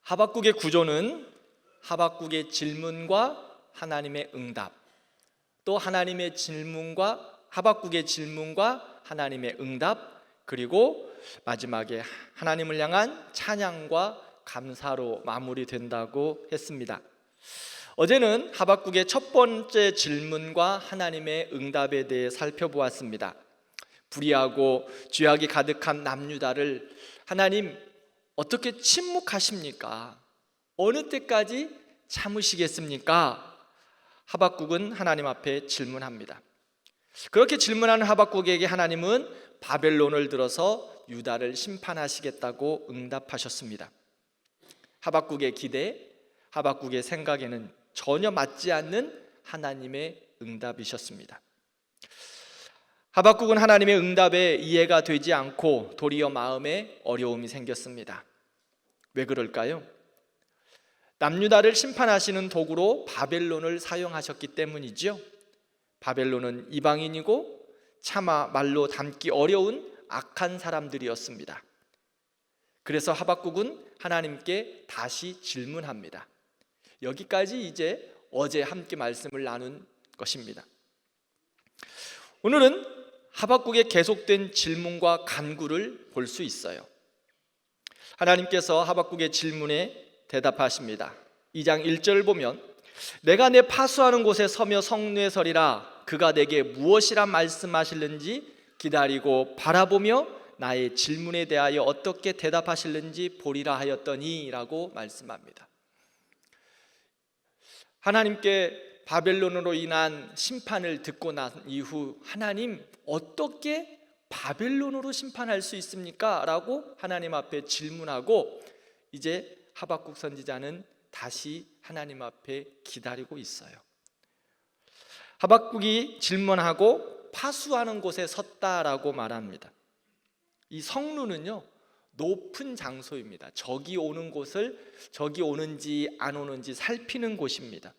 하박국의 구조는 하박국의 질문과 하나님의 응답, 또 하나님의 질문과 하박국의 질문과 하나님의 응답, 그리고 마지막에 하나님을 향한 찬양과 감사로 마무리된다고 했습니다. 어제는 하박국의 첫 번째 질문과 하나님의 응답에 대해 살펴보았습니다. 불의하고 죄악이 가득한 남유다를 하나님 어떻게 침묵하십니까? 어느 때까지 참으시겠습니까? 하박국은 하나님 앞에 질문합니다. 그렇게 질문하는 하박국에게 하나님은 바벨론을 들어서 유다를 심판하시겠다고 응답하셨습니다. 하박국의 기대, 하박국의 생각에는 전혀 맞지 않는 하나님의 응답이셨습니다. 하박국은 하나님의 응답에 이해가 되지 않고 도리어 마음에 어려움이 생겼습니다. 왜 그럴까요? 남유다를 심판하시는 도구로 바벨론을 사용하셨기 때문이죠. 바벨론은 이방인이고 차마 말로 담기 어려운 악한 사람들이었습니다. 그래서 하박국은 하나님께 다시 질문합니다. 여기까지 이제 어제 함께 말씀을 나눈 것입니다. 오늘은 하박국의 계속된 질문과 간구를 볼 수 있어요. 하나님께서 하박국의 질문에 대답하십니다. 2장 1절을 보면 내가 내 파수하는 곳에 서며 성루에 서리라. 그가 내게 무엇이라 말씀하실는지 기다리고 바라보며 나의 질문에 대하여 어떻게 대답하실는지 보리라 하였더니 라고 말씀합니다. 하나님께 바벨론으로 인한 심판을 듣고 난 이후 하나님 어떻게 바벨론으로 심판할 수 있습니까? 라고 하나님 앞에 질문하고 이제 하박국 선지자는 다시 하나님 앞에 기다리고 있어요. 하박국이 질문하고 파수하는 곳에 섰다라고 말합니다. 이 성루는요, 높은 장소입니다. 적이 오는 곳을 적이 오는지 안 오는지 살피는 곳입니다.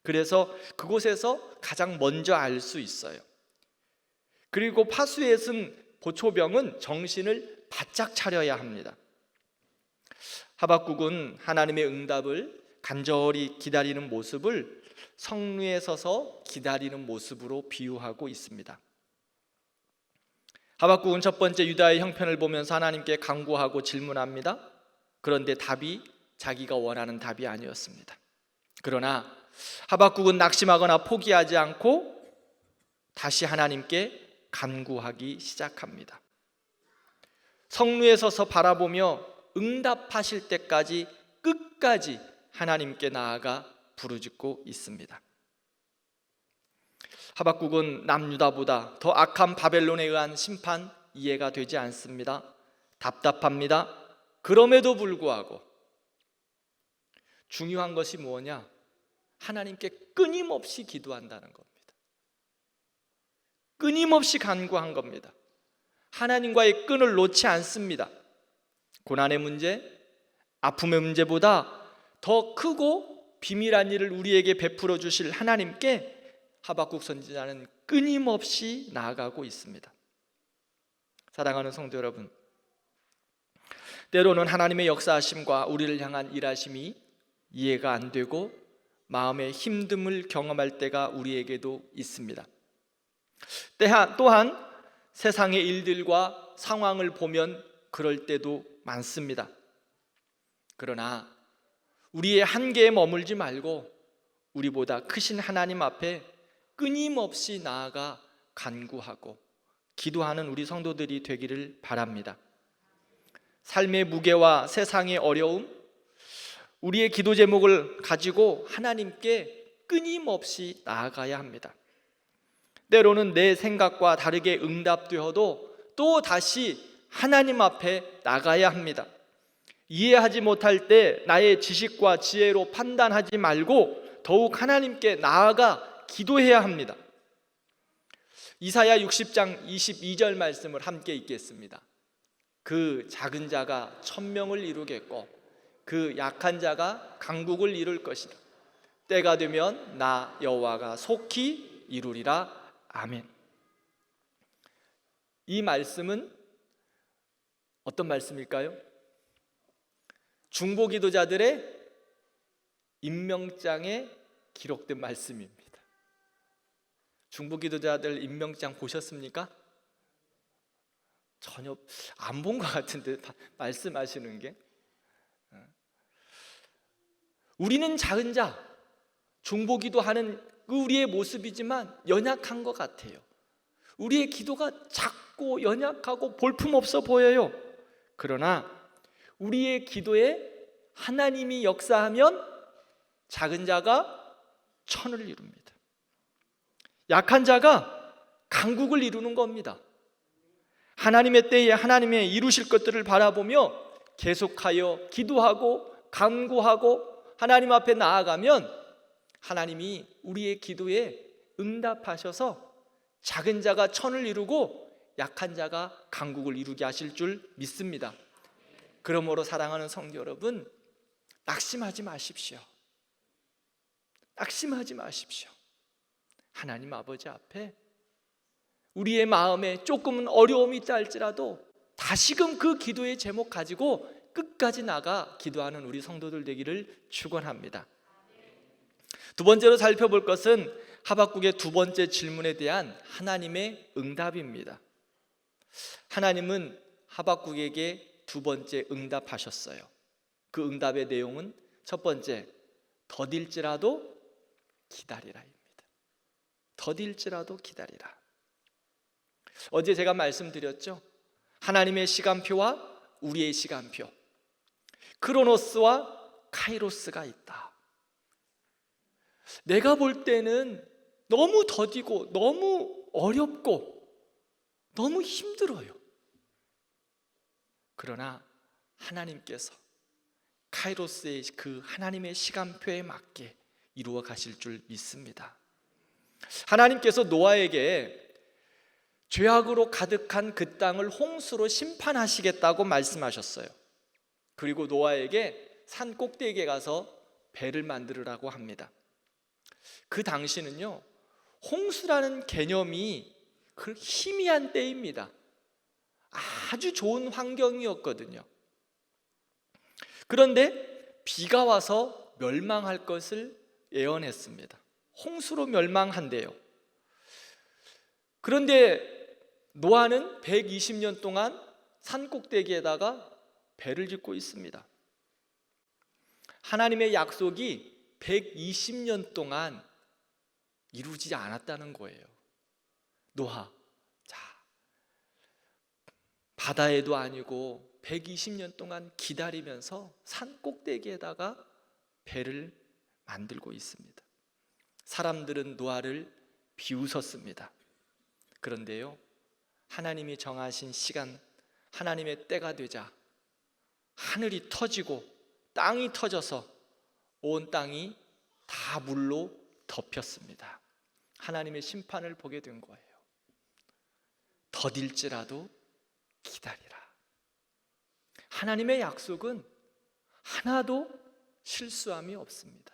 그래서 그곳에서 가장 먼저 알 수 있어요. 그리고 파수에 쓴 보초병은 정신을 바짝 차려야 합니다. 하박국은 하나님의 응답을 간절히 기다리는 모습을 성루에 서서 기다리는 모습으로 비유하고 있습니다. 하박국은 첫 번째 유다의 형편을 보면서 하나님께 간구하고 질문합니다. 그런데 답이 자기가 원하는 답이 아니었습니다. 그러나 하박국은 낙심하거나 포기하지 않고 다시 하나님께 간구하기 시작합니다. 성루에 서서 바라보며 응답하실 때까지 끝까지 하나님께 나아가 부르짖고 있습니다. 하박국은 남유다보다 더 악한 바벨론에 의한 심판 이해가 되지 않습니다. 답답합니다. 그럼에도 불구하고 중요한 것이 뭐냐? 하나님께 끊임없이 기도한다는 겁니다. 끊임없이 간구한 겁니다. 하나님과의 끈을 놓지 않습니다. 고난의 문제, 아픔의 문제보다 더 크고 비밀한 일을 우리에게 베풀어 주실 하나님께 하박국 선지자는 끊임없이 나아가고 있습니다. 사랑하는 성도 여러분, 때로는 하나님의 역사하심과 우리를 향한 일하심이 이해가 안 되고 마음의 힘듦을 경험할 때가 우리에게도 있습니다. 또한 세상의 일들과 상황을 보면 그럴 때도 많습니다. 그러나 우리의 한계에 머물지 말고 우리보다 크신 하나님 앞에 끊임없이 나아가 간구하고 기도하는 우리 성도들이 되기를 바랍니다. 삶의 무게와 세상의 어려움, 우리의 기도 제목을 가지고 하나님께 끊임없이 나아가야 합니다. 때로는 내 생각과 다르게 응답되어도 또 다시 하나님 앞에 나가야 합니다. 이해하지 못할 때 나의 지식과 지혜로 판단하지 말고 더욱 하나님께 나아가 기도해야 합니다. 이사야 60장 22절 말씀을 함께 읽겠습니다. 그 작은 자가 천명을 이루겠고 그 약한 자가 강국을 이룰 것이다. 때가 되면 나 여호와가 속히 이루리라. 아멘. 이 말씀은 어떤 말씀일까요? 중보기도자들의 임명장에 기록된 말씀입니다. 중보기도자들 임명장 보셨습니까? 전혀 안 본 것 같은데 말씀하시는 게. 우리는 작은 자, 중보기도하는 우리의 모습이지만 연약한 것 같아요. 우리의 기도가 작고 연약하고 볼품없어 보여요. 그러나 우리의 기도에 하나님이 역사하면 작은 자가 천을 이룹니다. 약한 자가 강국을 이루는 겁니다. 하나님의 때에 하나님의 이루실 것들을 바라보며 계속하여 기도하고 간구하고 하나님 앞에 나아가면 하나님이 우리의 기도에 응답하셔서 작은 자가 천을 이루고 약한 자가 강국을 이루게 하실 줄 믿습니다. 그러므로 사랑하는 성도 여러분, 낙심하지 마십시오. 낙심하지 마십시오. 하나님 아버지 앞에 우리의 마음에 조금은 어려움이 있다 할지라도 다시금 그 기도의 제목 가지고 끝까지 나가 기도하는 우리 성도들 되기를 축원합니다. 두 번째로 살펴볼 것은 하박국의 두 번째 질문에 대한 하나님의 응답입니다. 하나님은 하박국에게 두 번째 응답하셨어요. 그 응답의 내용은 첫 번째, 더딜지라도 기다리라입니다. 더딜지라도 기다리라. 어제 제가 말씀드렸죠. 하나님의 시간표와 우리의 시간표, 크로노스와 카이로스가 있다. 내가 볼 때는 너무 더디고 너무 어렵고 너무 힘들어요. 그러나 하나님께서 카이로스의 그 하나님의 시간표에 맞게 이루어 가실 줄 믿습니다. 하나님께서 노아에게 죄악으로 가득한 그 땅을 홍수로 심판하시겠다고 말씀하셨어요. 그리고 노아에게 산 꼭대기에 가서 배를 만들으라고 합니다. 그 당시는요, 홍수라는 개념이 그 희미한 때입니다. 아주 좋은 환경이었거든요. 그런데 비가 와서 멸망할 것을 예언했습니다. 홍수로 멸망한대요. 그런데 노아는 120년 동안 산 꼭대기에다가 배를 짓고 있습니다. 하나님의 약속이 120년 동안 이루어지지 않았다는 거예요. 노아, 자, 바다에도 아니고 120년 동안 기다리면서 산 꼭대기에다가 배를 만들고 있습니다. 사람들은 노아를 비웃었습니다. 그런데요, 하나님이 정하신 시간, 하나님의 때가 되자 하늘이 터지고 땅이 터져서 온 땅이 다 물로 덮였습니다. 하나님의 심판을 보게 된 거예요. 더딜지라도 기다리라. 하나님의 약속은 하나도 실수함이 없습니다.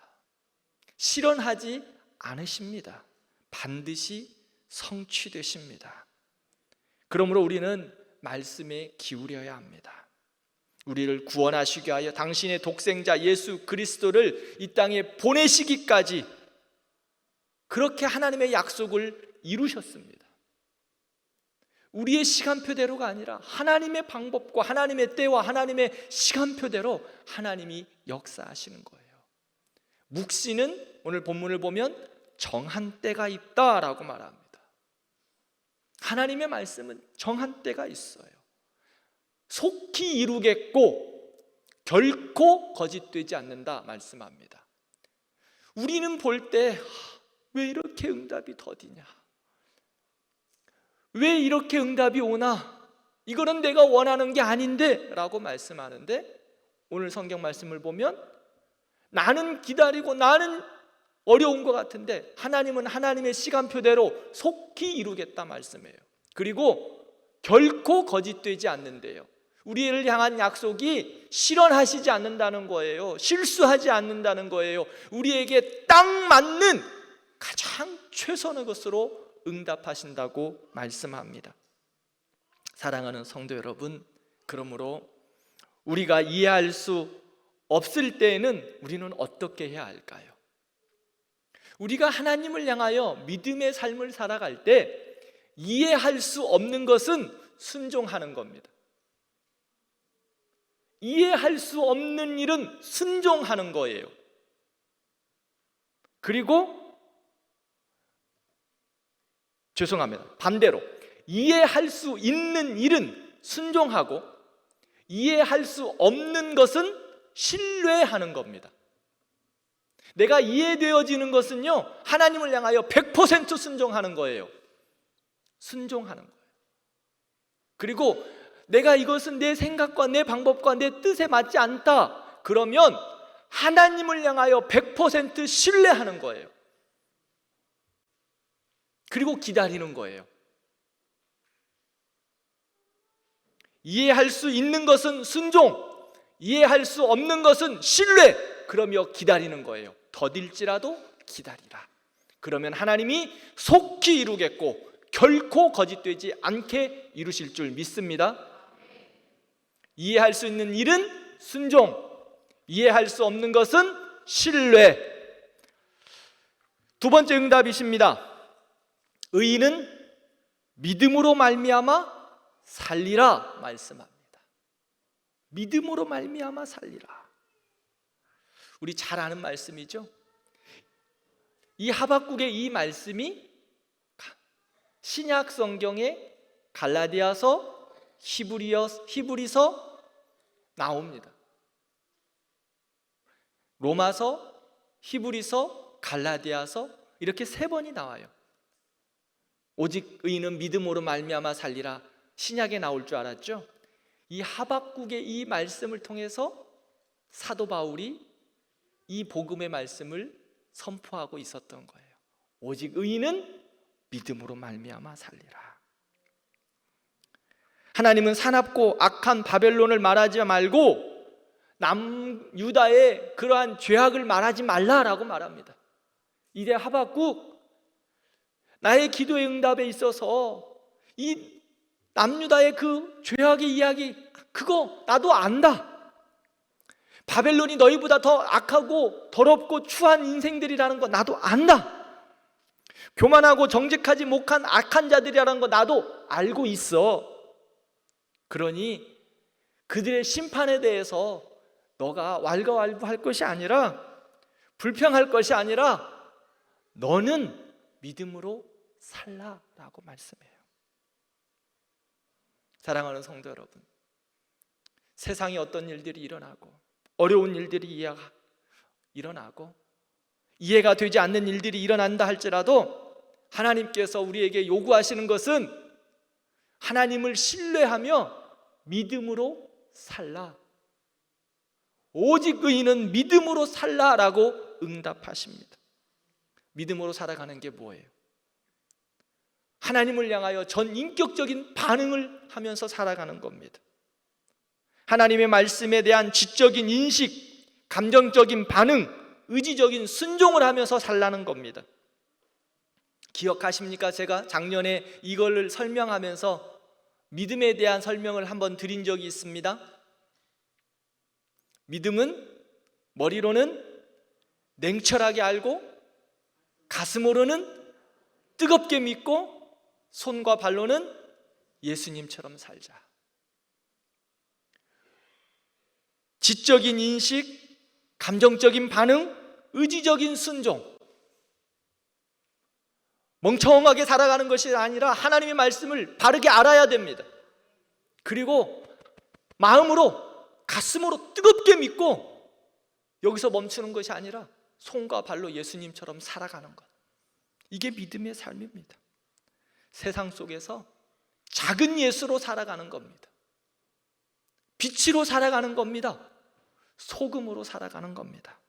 실현하지 않으십니다. 반드시 성취되십니다. 그러므로 우리는 말씀에 기울여야 합니다. 우리를 구원하시기 위하여 당신의 독생자 예수 그리스도를 이 땅에 보내시기까지 그렇게 하나님의 약속을 이루셨습니다. 우리의 시간표대로가 아니라 하나님의 방법과 하나님의 때와 하나님의 시간표대로 하나님이 역사하시는 거예요. 묵시는 오늘 본문을 보면 정한 때가 있다라고 말합니다. 하나님의 말씀은 정한 때가 있어요. 속히 이루겠고 결코 거짓되지 않는다 말씀합니다. 우리는 볼 때 왜 이렇게 응답이 더디냐, 왜 이렇게 응답이 오나, 이거는 내가 원하는 게 아닌데 라고 말씀하는데, 오늘 성경 말씀을 보면 나는 기다리고 나는 어려운 것 같은데 하나님은 하나님의 시간표대로 속히 이루겠다 말씀해요. 그리고 결코 거짓되지 않는데요. 우리를 향한 약속이 실현하시지 않는다는 거예요. 실수하지 않는다는 거예요. 우리에게 딱 맞는 가장 최선의 것으로 응답하신다고 말씀합니다. 사랑하는 성도 여러분, 그러므로 우리가 이해할 수 없을 때에는 우리는 어떻게 해야 할까요? 우리가 하나님을 향하여 믿음의 삶을 살아갈 때 이해할 수 없는 것은 순종하는 겁니다. 이해할 수 없는 일은 순종하는 거예요. 그리고 반대로 이해할 수 있는 일은 순종하고 이해할 수 없는 것은 신뢰하는 겁니다. 내가 이해되어지는 것은요, 하나님을 향하여 100% 순종하는 거예요. 순종하는 거예요. 그리고 내가 이것은 내 생각과 내 방법과 내 뜻에 맞지 않다, 그러면 하나님을 향하여 100% 신뢰하는 거예요. 그리고 기다리는 거예요. 이해할 수 있는 것은 순종, 이해할 수 없는 것은 신뢰, 그러며 기다리는 거예요. 더딜지라도 기다리라. 그러면 하나님이 속히 이루겠고 결코 거짓되지 않게 이루실 줄 믿습니다. 이해할 수 있는 일은 순종, 이해할 수 없는 것은 신뢰. 두 번째 응답이십니다. 의인은 믿음으로 말미암아 살리라 말씀합니다. 믿음으로 말미암아 살리라. 우리 잘 아는 말씀이죠. 이 하박국의 이 말씀이 신약 성경의 갈라디아서, 히브리서 나옵니다. 로마서, 히브리서, 갈라디아서 이렇게 3번이 나와요. 오직 의인은 믿음으로 말미암아 살리라. 신약에 나올 줄 알았죠? 이 하박국의 이 말씀을 통해서 사도 바울이 이 복음의 말씀을 선포하고 있었던 거예요. 오직 의인은 믿음으로 말미암아 살리라. 하나님은 사납고 악한 바벨론을 말하지 말고 남유다의 그러한 죄악을 말하지 말라라고 말합니다. 이제 하박국, 나의 기도의 응답에 있어서 이 남유다의 그 죄악의 이야기, 그거 나도 안다. 바벨론이 너희보다 더 악하고 더럽고 추한 인생들이라는 거 나도 안다. 교만하고 정직하지 못한 악한 자들이라는 거 나도 알고 있어. 그러니 그들의 심판에 대해서 너가 왈가왈부할 것이 아니라, 불평할 것이 아니라 너는 믿음으로 살라라고 말씀해요. 사랑하는 성도 여러분, 세상에 어떤 일들이 일어나고 어려운 일들이 일어나고 이해가 되지 않는 일들이 일어난다 할지라도 하나님께서 우리에게 요구하시는 것은 하나님을 신뢰하며 믿음으로 살라. 오직 의인은 믿음으로 살라라고 응답하십니다. 믿음으로 살아가는 게 뭐예요? 하나님을 향하여 전인격적인 반응을 하면서 살아가는 겁니다. 하나님의 말씀에 대한 지적인 인식, 감정적인 반응, 의지적인 순종을 하면서 살라는 겁니다. 기억하십니까? 제가 작년에 이걸 설명하면서 믿음에 대한 설명을 한번 드린 적이 있습니다. 믿음은 머리로는 냉철하게 알고 가슴으로는 뜨겁게 믿고 손과 발로는 예수님처럼 살자. 지적인 인식, 감정적인 반응, 의지적인 순종. 멍청하게 살아가는 것이 아니라 하나님의 말씀을 바르게 알아야 됩니다. 그리고 마음으로, 가슴으로 뜨겁게 믿고 여기서 멈추는 것이 아니라 손과 발로 예수님처럼 살아가는 것. 이게 믿음의 삶입니다. 세상 속에서 작은 예수로 살아가는 겁니다. 빛으로 살아가는 겁니다. 소금으로 살아가는 겁니다.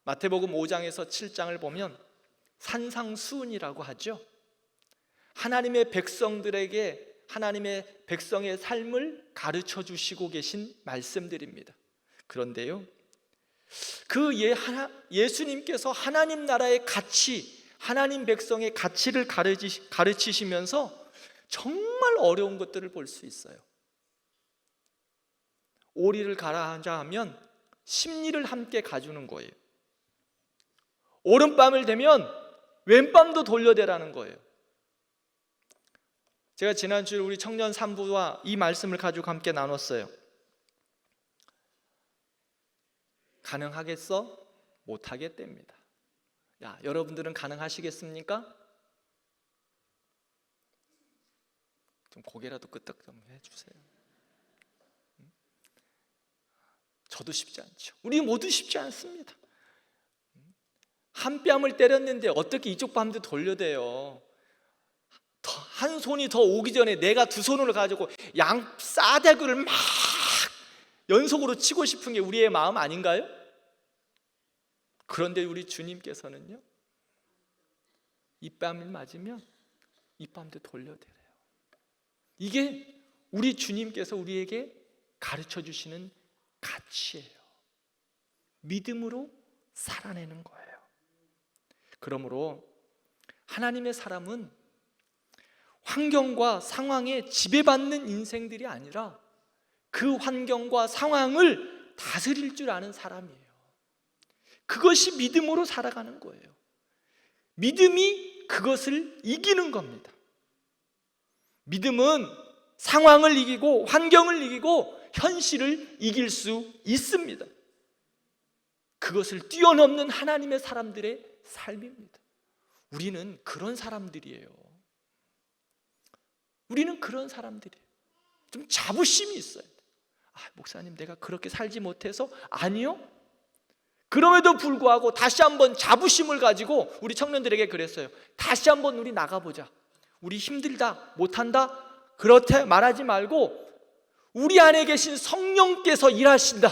마태복음 5장에서 7장을 보면 산상수훈이라고 하죠. 하나님의 백성들에게 하나님의 백성의 삶을 가르쳐 주시고 계신 말씀들입니다. 그런데요, 그 예수님께서 하나님 나라의 가치, 하나님 백성의 가치를 가르치시면서 정말 어려운 것들을 볼 수 있어요. 오리를 가라앉아 하면 심리를 함께 가주는 거예요. 오른밤을 되면 왼밤도 돌려대라는 거예요. 제가 지난주에 우리 청년 산부와 이 말씀을 가지고 함께 나눴어요. 가능하겠어? 못하겠답니다. 야, 여러분들은 가능하시겠습니까? 좀 고개라도 끄덕 좀 해주세요. 저도 쉽지 않죠. 우리 모두 쉽지 않습니다. 한 뺨을 때렸는데 어떻게 이쪽 뺨도 돌려대요? 한 손이 더 오기 전에 내가 두 손을 가지고 양 싸대구를 막 연속으로 치고 싶은 게 우리의 마음 아닌가요? 그런데 우리 주님께서는요, 이 뺨을 맞으면 이 뺨도 돌려대래요. 이게 우리 주님께서 우리에게 가르쳐 주시는 가치예요. 믿음으로 살아내는 거예요. 그러므로 하나님의 사람은 환경과 상황에 지배받는 인생들이 아니라 그 환경과 상황을 다스릴 줄 아는 사람이에요. 그것이 믿음으로 살아가는 거예요. 믿음이 그것을 이기는 겁니다. 믿음은 상황을 이기고 환경을 이기고 현실을 이길 수 있습니다. 그것을 뛰어넘는 하나님의 사람들의 삶입니다. 우리는 그런 사람들이에요. 우리는 그런 사람들이에요. 좀 자부심이 있어요. 목사님, 내가 그렇게 살지 못해서? 아니요. 그럼에도 불구하고 다시 한번 자부심을 가지고 우리 청년들에게 그랬어요. 다시 한번 우리 나가보자. 우리 힘들다, 못한다, 그렇게 말하지 말고 우리 안에 계신 성령께서 일하신다.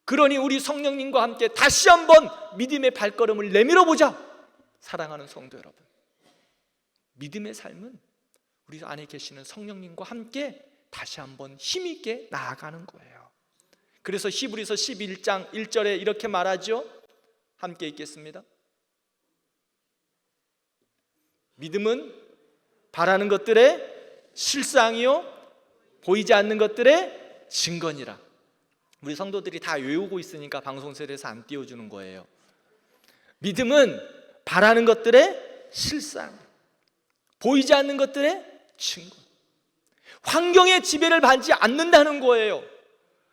그러니 우리 성령님과 함께 다시 한번 믿음의 발걸음을 내밀어 보자. 사랑하는 성도 여러분, 믿음의 삶은 우리 안에 계시는 성령님과 함께 다시 한번 힘있게 나아가는 거예요. 그래서 히브리서 11장 1절에 이렇게 말하죠. 함께 읽겠습니다. 믿음은 바라는 것들의 실상이요 보이지 않는 것들의 증거니라. 우리 성도들이 다 외우고 있으니까 방송설에서 안 띄워주는 거예요. 믿음은 바라는 것들의 실상, 보이지 않는 것들의 증거. 환경의 지배를 받지 않는다는 거예요.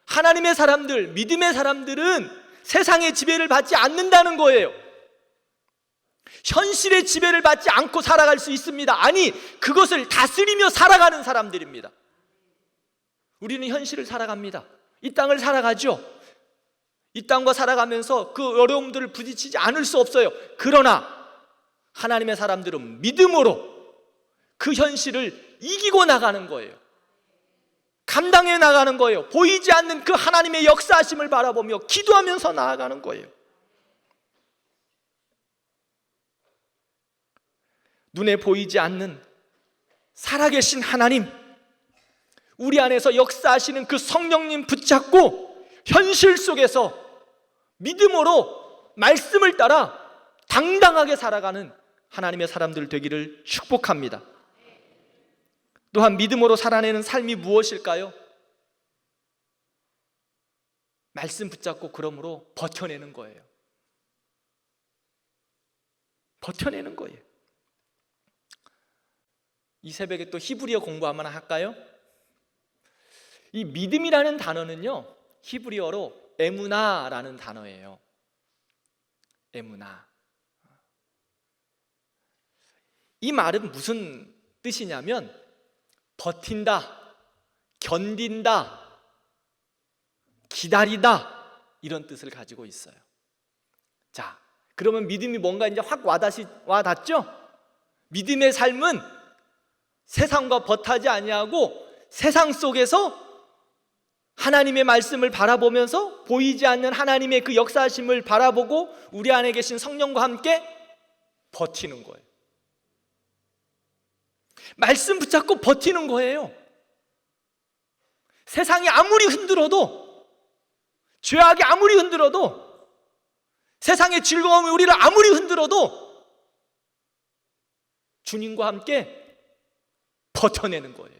하나님의 사람들, 믿음의 사람들은 세상의 지배를 받지 않는다는 거예요. 현실의 지배를 받지 않고 살아갈 수 있습니다. 아니, 그것을 다스리며 살아가는 사람들입니다. 우리는 현실을 살아갑니다. 이 땅을 살아가죠. 이 땅과 살아가면서 그 어려움들을 부딪히지 않을 수 없어요. 그러나 하나님의 사람들은 믿음으로 그 현실을 이기고 나가는 거예요. 감당해 나가는 거예요. 보이지 않는 그 하나님의 역사하심을 바라보며 기도하면서 나아가는 거예요. 눈에 보이지 않는 살아계신 하나님, 우리 안에서 역사하시는 그 성령님 붙잡고 현실 속에서 믿음으로 말씀을 따라 당당하게 살아가는 하나님의 사람들 되기를 축복합니다. 또한 믿음으로 살아내는 삶이 무엇일까요? 말씀 붙잡고 그러므로 버텨내는 거예요. 버텨내는 거예요. 이 새벽에 또 히브리어 공부 한번 할까요? 이 믿음이라는 단어는요, 히브리어로 에무나라는 단어예요. 에무나. 이 말은 무슨 뜻이냐면 버틴다, 견딘다, 기다리다, 이런 뜻을 가지고 있어요. 자, 그러면 믿음이 뭔가 이제 확 와닿죠? 믿음의 삶은 세상과 버타지 아니하고 세상 속에서 하나님의 말씀을 바라보면서 보이지 않는 하나님의 그 역사하심을 바라보고 우리 안에 계신 성령과 함께 버티는 거예요. 말씀 붙잡고 버티는 거예요. 세상이 아무리 흔들어도, 죄악이 아무리 흔들어도, 세상의 즐거움이 우리를 아무리 흔들어도 주님과 함께 버텨내는 거예요.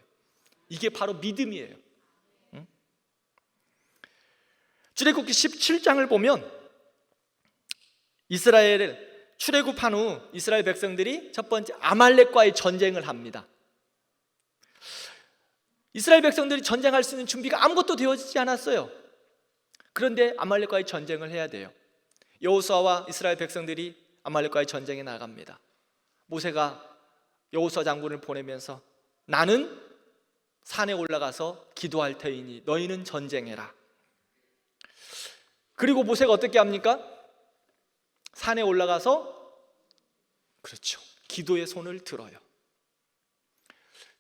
이게 바로 믿음이에요. 출애굽기 17장을 보면 이스라엘을 출애굽한 후 이스라엘 백성들이 첫 번째 아말렉과의 전쟁을 합니다. 이스라엘 백성들이 전쟁할 수 있는 준비가 아무것도 되어지지 않았어요. 그런데 아말렉과의 전쟁을 해야 돼요. 여호수아와 이스라엘 백성들이 아말렉과의 전쟁에 나갑니다. 모세가 여호수아 장군을 보내면서 나는 산에 올라가서 기도할 터이니 너희는 전쟁해라. 그리고 모세가 어떻게 합니까? 산에 올라가서 그렇죠, 기도의 손을 들어요.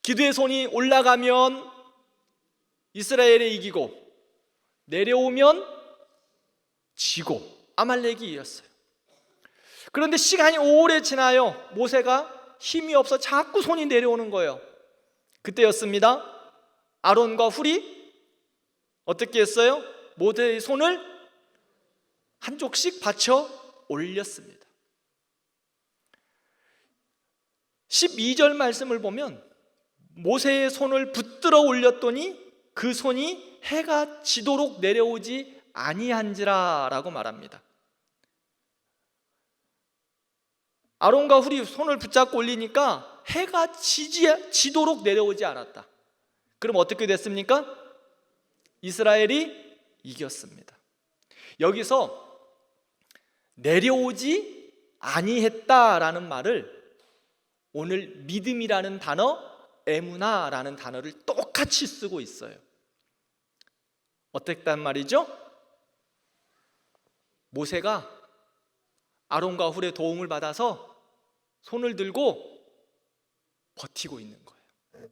기도의 손이 올라가면 이스라엘이 이기고 내려오면 지고 아말렉이 이겼어요. 그런데 시간이 오래 지나요. 모세가 힘이 없어 자꾸 손이 내려오는 거예요. 그때였습니다. 아론과 훌이 어떻게 했어요? 모세의 손을 한쪽씩 받쳐 올렸습니다. 12절 말씀을 보면 모세의 손을 붙들어 올렸더니 그 손이 해가 지도록 내려오지 아니한지라 라고 말합니다. 아론과 훌이 손을 붙잡고 올리니까 해가 지도록 내려오지 않았다. 그럼 어떻게 됐습니까? 이스라엘이 이겼습니다. 여기서 내려오지 아니했다라는 말을 오늘 믿음이라는 단어, 에무나라는 단어를 똑같이 쓰고 있어요. 어땠단 말이죠? 모세가 아론과 훌의 도움을 받아서 손을 들고 버티고 있는 거예요.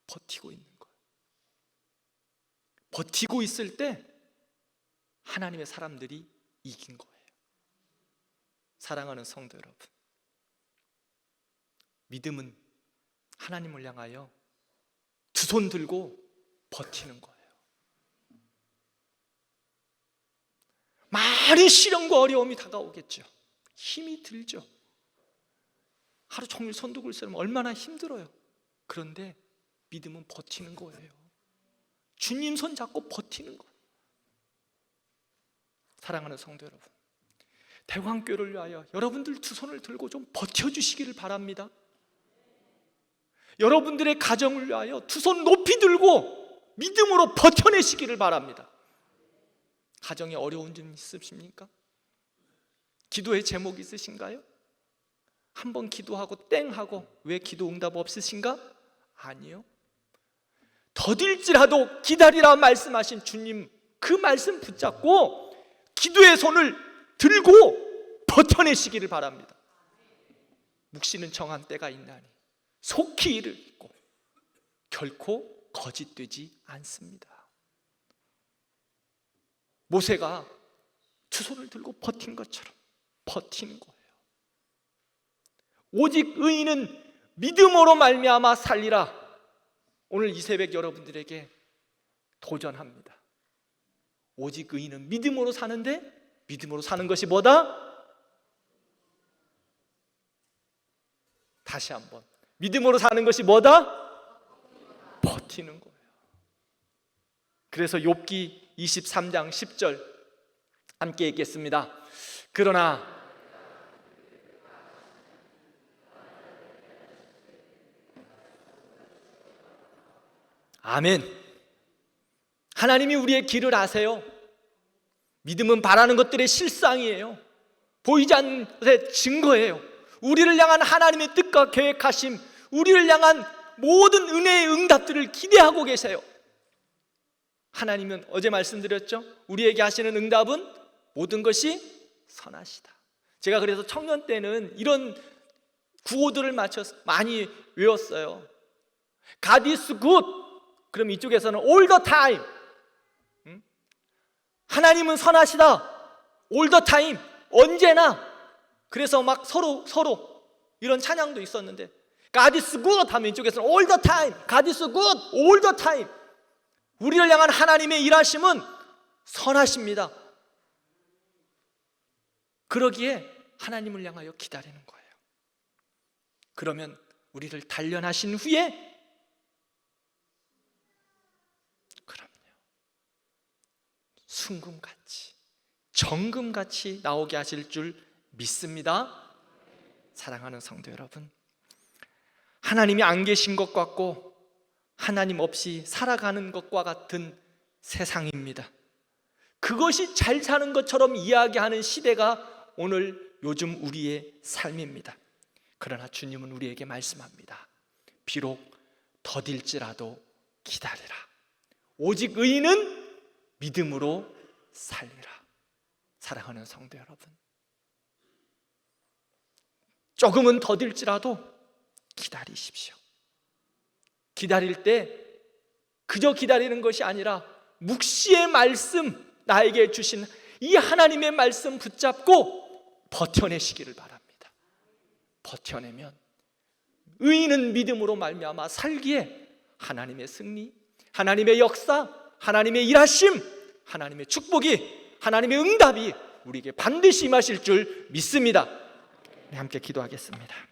버티고 있는 거예요. 버티고 있을 때 하나님의 사람들이 이긴 거예요. 사랑하는 성도 여러분, 믿음은 하나님을 향하여 두 손 들고 버티는 거예요. 많은 시련과 어려움이 다가오겠죠. 힘이 들죠. 하루 종일 손 들고 있으면 얼마나 힘들어요. 그런데 믿음은 버티는 거예요. 주님 손 잡고 버티는 거예요. 사랑하는 성도 여러분, 대광교회를 위하여 여러분들 두 손을 들고 좀 버텨주시기를 바랍니다. 여러분들의 가정을 위하여 두 손 높이 들고 믿음으로 버텨내시기를 바랍니다. 가정에 어려운 점 있으십니까? 기도의 제목 있으신가요? 한번 기도하고 땡 하고 왜 기도 응답 없으신가? 아니요. 더딜지라도 기다리라 말씀하신 주님, 그 말씀 붙잡고 기도의 손을 들고 버텨내시기를 바랍니다. 묵시는 정한 때가 있나니 속히 이를 잇고 결코 거짓되지 않습니다. 모세가 두 손을 들고 버틴 것처럼 버티는 거예요. 오직 의인은 믿음으로 말미암아 살리라. 오늘 이 새벽 여러분들에게 도전합니다. 오직 의인은 믿음으로 사는데 믿음으로 사는 것이 뭐다? 다시 한번, 믿음으로 사는 것이 뭐다? 버티는 거예요. 그래서 욥기 23장 10절 함께 읽겠습니다. 그러나 아멘. 하나님이 우리의 길을 아세요. 믿음은 바라는 것들의 실상이에요. 보이지 않는 것의 증거예요. 우리를 향한 하나님의 뜻과 계획하심, 우리를 향한 모든 은혜의 응답들을 기대하고 계세요. 하나님은 어제 말씀드렸죠. 우리에게 하시는 응답은 모든 것이 선하시다. 제가 그래서 청년 때는 이런 구호들을 맞춰서 많이 외웠어요. God is good. 그럼 이쪽에서는 all the time. 하나님은 선하시다. all the time. 언제나. 그래서 막 서로 이런 찬양도 있었는데 God is good 하면 이쪽에서는 all the time. God is good all the time. 우리를 향한 하나님의 일하심은 선하십니다. 그러기에 하나님을 향하여 기다리는 거예요. 그러면 우리를 단련하신 후에, 그럼요, 순금같이 정금같이 나오게 하실 줄 믿습니다. 사랑하는 성도 여러분, 하나님이 안 계신 것 같고 하나님 없이 살아가는 것과 같은 세상입니다. 그것이 잘 사는 것처럼 이야기하는 시대가 오늘 요즘 우리의 삶입니다. 그러나 주님은 우리에게 말씀합니다. 비록 더딜지라도 기다리라. 오직 의인은 믿음으로 살리라. 사랑하는 성도 여러분, 조금은 더딜지라도 기다리십시오. 기다릴 때 그저 기다리는 것이 아니라 묵시의 말씀, 나에게 주신 이 하나님의 말씀 붙잡고 버텨내시기를 바랍니다. 버텨내면 의인은 믿음으로 말미암아 살기에 하나님의 승리, 하나님의 역사, 하나님의 일하심, 하나님의 축복이, 하나님의 응답이 우리에게 반드시 임하실 줄 믿습니다. 함께 기도하겠습니다.